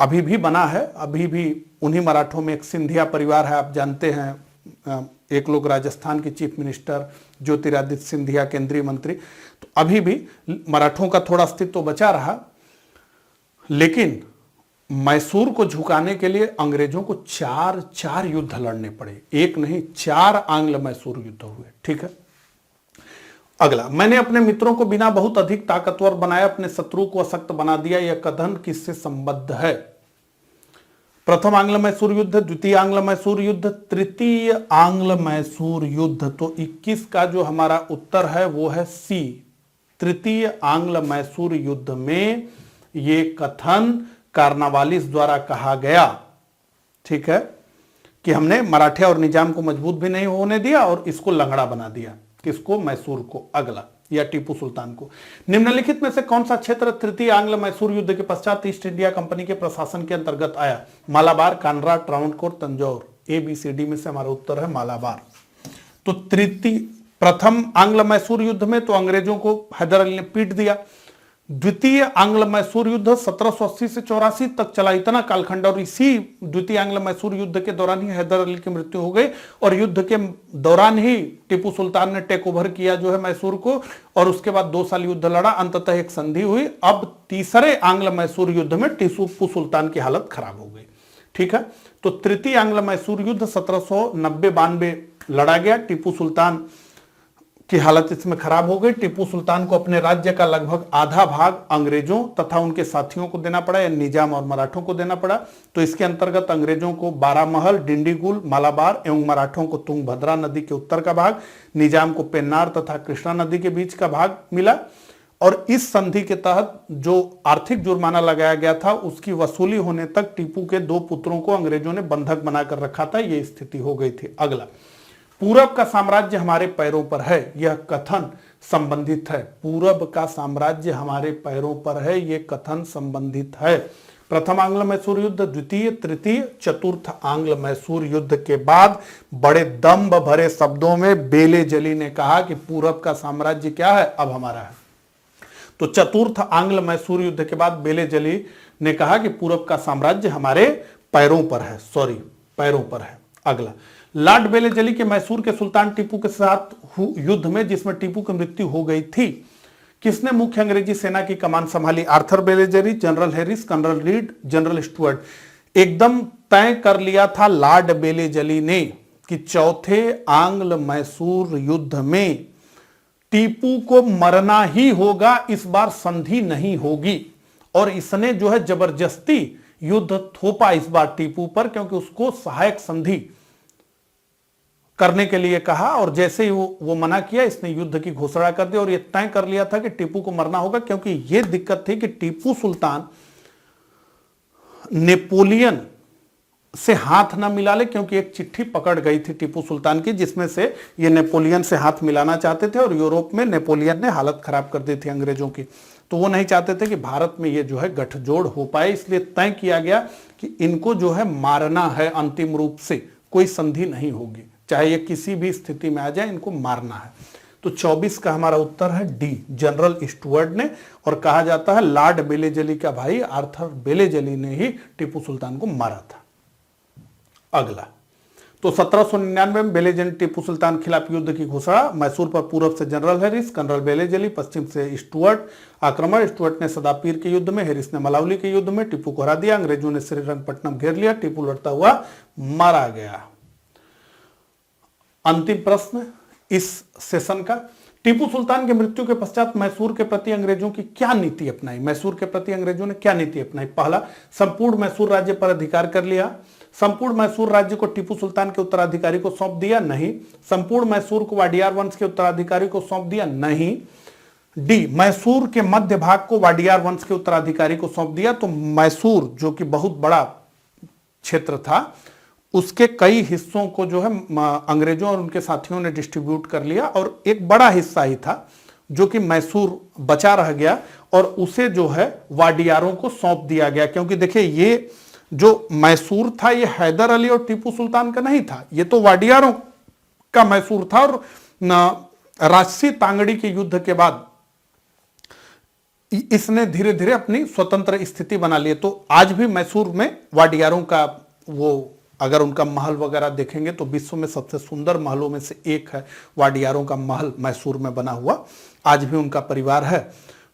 अभी भी बना है। अभी भी उन्हीं मराठों में एक सिंधिया परिवार है, आप जानते हैं। एक लोग राजस्थान के चीफ मिनिस्टर ज्योतिरादित्य सिंधिया, केंद्रीय मंत्री। तो अभी भी मराठों का थोड़ा अस्तित्व बचा रहा। लेकिन मैसूर को झुकाने के लिए अंग्रेजों को 4 युद्ध लड़ने पड़े। एक नहीं, 4 आंग्ल मैसूर युद्ध हुए। ठीक है, अगला, मैंने अपने मित्रों को बिना बहुत अधिक ताकतवर बनाया अपने शत्रु को अशक्त बना दिया, यह कथन किससे संबद्ध है? प्रथम आंग्ल मैसूर युद्ध, द्वितीय आंग्ल मैसूर युद्ध, तृतीय आंग्ल मैसूर युद्ध। तो 21 का जो हमारा उत्तर है वो है सी, तृतीय आंग्ल मैसूर युद्ध में ये कथन कार्नवालिस द्वारा कहा गया। ठीक है, कि हमने मराठे और निजाम को मजबूत भी नहीं होने दिया और इसको लंगड़ा बना दिया। किसको? मैसूर को। अगला, या टीपू सुल्तान को। निम्नलिखित में से कौन सा क्षेत्र तृतीय आंग्ल मैसूर युद्ध के पश्चात ईस्ट इंडिया कंपनी के प्रशासन के अंतर्गत आया? मालाबार, कानरा, ट्रावणकोर, तंजौर। ABCD में से हमारा उत्तर है मालाबार। तो प्रथम आंग्ल मैसूर युद्ध में तो अंग्रेजों को हैदर अली ने पीट दिया। द्वितीय आंग्ल मैसूर युद्ध 1780 से 84 तक चला, इतना कालखंड, और इसी द्वितीय आंग्ल मैसूर युद्ध के दौरान ही हैदर अली की मृत्यु हो गई और युद्ध के दौरान ही टीपू सुल्तान ने टेक ओवर किया जो है मैसूर को, और उसके बाद 2 साल युद्ध लड़ा, अंततः एक संधि हुई। अब तीसरे आंग्ल मैसूर युद्ध में टीपू सुल्तान की हालत खराब हो गई। ठीक है, तो तृतीय आंग्ल मैसूर युद्ध 1790-92 लड़ा गया। टीपू सुल्तान की हालत इसमें खराब हो गई। टीपू सुल्तान को अपने राज्य का लगभग आधा भाग अंग्रेजों तथा उनके साथियों को देना पड़ा, या निजाम और मराठों को देना पड़ा। तो इसके अंतर्गत अंग्रेजों को बारामहल, डिंडीगुल, मालाबार एवं मराठों को तुंगभद्रा नदी के उत्तर का भाग, निजाम को पेन्नार तथा कृष्णा नदी के बीच का भाग मिला। और इस संधि के तहत जो आर्थिक जुर्माना लगाया गया था उसकी वसूली होने तक टीपू के 2 पुत्रों को अंग्रेजों ने बंधक बनाकर रखा था। यह स्थिति हो गई थी। अगला, पूरब का साम्राज्य हमारे पैरों पर है, यह कथन संबंधित है। पूरब का साम्राज्य हमारे पैरों पर है, यह कथन संबंधित है। प्रथम आंग्ल मैसूर युद्ध, द्वितीय, तृतीय, चतुर्थ आंग्ल मैसूर युद्ध के बाद बड़े दम्भ भरे शब्दों में बेले जली ने कहा कि पूरब का साम्राज्य क्या है? अब हमारा है। तो चतुर्थ आंग्ल मैसूर युद्ध के बाद बेले जली ने कहा कि पूरब का साम्राज्य हमारे पैरों पर है, पैरों पर है। अगला, लॉर्ड बेले जली के मैसूर के सुल्तान टीपू के साथ युद्ध में जिसमें टीपू की मृत्यु हो गई थी, किसने मुख्य अंग्रेजी सेना की कमान संभाली? Arthur Wellesley, General Harris, Colonel Reid, General Stuart. एकदम तय कर लिया था लॉर्ड बेले जली ने कि चौथे आंग्ल मैसूर युद्ध में टीपू को मरना ही होगा, इस बार संधि नहीं होगी। और इसने जो है जबरदस्ती युद्ध थोपा इस बार टीपू पर, क्योंकि उसको सहायक संधि करने के लिए कहा, और जैसे ही वो मना किया, इसने युद्ध की घोषणा कर दी और ये तय कर लिया था कि टीपू को मरना होगा। क्योंकि ये दिक्कत थी कि टीपू सुल्तान नेपोलियन से हाथ ना मिला ले, क्योंकि एक चिट्ठी पकड़ गई थी टीपू सुल्तान की जिसमें से ये नेपोलियन से हाथ मिलाना चाहते थे, और यूरोप में नेपोलियन ने हालत खराब कर दी थी अंग्रेजों की। तो वो नहीं चाहते थे कि भारत में ये जो है गठजोड़ हो पाए, इसलिए तय किया गया कि इनको जो है मारना है अंतिम रूप से, कोई संधि नहीं होगी, चाहे ये किसी भी स्थिति में आ जाए, इनको मारना है। तो 24 का हमारा उत्तर है डी, जनरल स्टुअर्ट ने। और कहा जाता है लॉर्ड बेले जली का भाई आर्थर बेले जली ने ही टीपू सुल्तान को मारा था। अगला, तो 1799 में बेले जली टीपू सुल्तान के खिलाफ युद्ध की घोषणा। मैसूर पर पूरब से जनरल हैरिस, कर्नल बेले जली, पश्चिम से स्टुअर्ट आक्रमण। स्टुअर्ट ने सदापीर के युद्ध में, हैरिस ने मलावली के युद्ध में टीपू को हरा दिया। अंग्रेजों ने श्रीरंगपट्टनम घेर लिया, टीपू लड़ता हुआ मारा गया। अंतिम प्रश्न इस सेशन का, टीपू सुल्तान की मृत्यु के पश्चात मैसूर के प्रति अंग्रेजों की क्या नीति अपनाई? मैसूर के प्रति अंग्रेजों ने क्या नीति अपनाई? पहला, संपूर्ण मैसूर राज्य पर अधिकार कर लिया। संपूर्ण मैसूर राज्य को टीपू सुल्तान के उत्तराधिकारी को सौंप दिया? नहीं। संपूर्ण मैसूर को वाडियार वंश के उत्तराधिकारी को सौंप दिया? नहीं। डी, मैसूर के मध्य भाग को वाडियार वंश के उत्तराधिकारी को सौंप दिया। तो मैसूर जो कि बहुत बड़ा क्षेत्र था, उसके कई हिस्सों को जो है अंग्रेजों और उनके साथियों ने डिस्ट्रीब्यूट कर लिया, और एक बड़ा हिस्सा ही था जो कि मैसूर बचा रह गया, और उसे जो है वाडियारों को सौंप दिया गया। क्योंकि देखिए, ये जो मैसूर था ये हैदर अली और टीपू सुल्तान का नहीं था, ये तो वाडियारों का मैसूर था। और राजसी तांगड़ी के युद्ध के बाद इसने धीरे धीरे अपनी स्वतंत्र स्थिति बना ली। तो आज भी मैसूर में वाडियारों का, वो अगर उनका महल वगैरह देखेंगे तो विश्व में सबसे सुंदर महलों में से एक है वाडियारों का महल, मैसूर में बना हुआ। आज भी उनका परिवार है।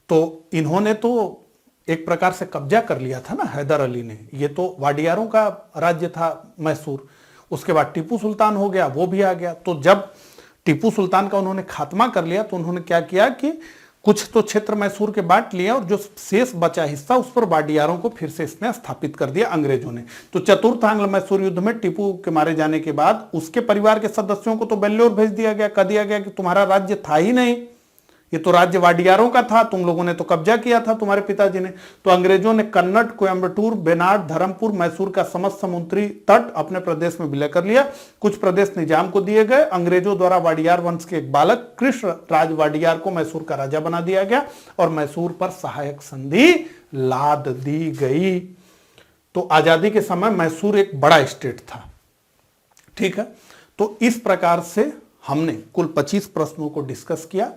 तो इन्होंने तो एक प्रकार से कब्जा कर लिया था ना हैदर अली ने, ये तो वाडियारों का राज्य था मैसूर। उसके बाद टीपू सुल्तान हो गया, वो भी आ गया। तो जब टीपू सुल्तान का उन्होंने खात्मा कर लिया तो उन्होंने क्या किया कि कुछ तो क्षेत्र मैसूर के बांट लिया और जो शेष बचा हिस्सा उस पर वाडियारों को फिर से इसने स्थापित कर दिया अंग्रेजों ने। तो चतुर्थ आंग्ल मैसूर युद्ध में टीपू के मारे जाने के बाद उसके परिवार के सदस्यों को तो बेल्लोर भेज दिया गया, कह दिया गया कि तुम्हारा राज्य था ही नहीं, ये तो राज्य वाडियारों का था, तुम लोगों ने तो कब्जा किया था, तुम्हारे पिताजी ने। तो अंग्रेजों ने कन्नड़, कोयम्बटूर, बेनाड, धर्मपुर, मैसूर का समस्त समुद्री तट अपने प्रदेश में विलय कर लिया। कुछ प्रदेश निजाम को दिए गए। अंग्रेजों द्वारा वाडियार वंश के एक बालक कृष्ण राज वाडियार को मैसूर का राजा बना दिया गया और मैसूर पर सहायक संधि लाद दी गई। तो आजादी के समय मैसूर एक बड़ा स्टेट था। ठीक है, तो इस प्रकार से हमने कुल 25 प्रश्नों को डिस्कस किया।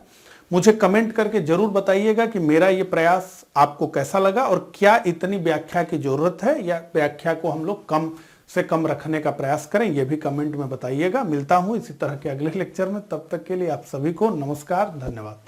मुझे कमेंट करके जरूर बताइएगा कि मेरा ये प्रयास आपको कैसा लगा और क्या इतनी व्याख्या की जरूरत है या व्याख्या को हम लोग कम से कम रखने का प्रयास करें, ये भी कमेंट में बताइएगा। मिलता हूं इसी तरह के अगले लेक्चर में, तब तक के लिए आप सभी को नमस्कार, धन्यवाद।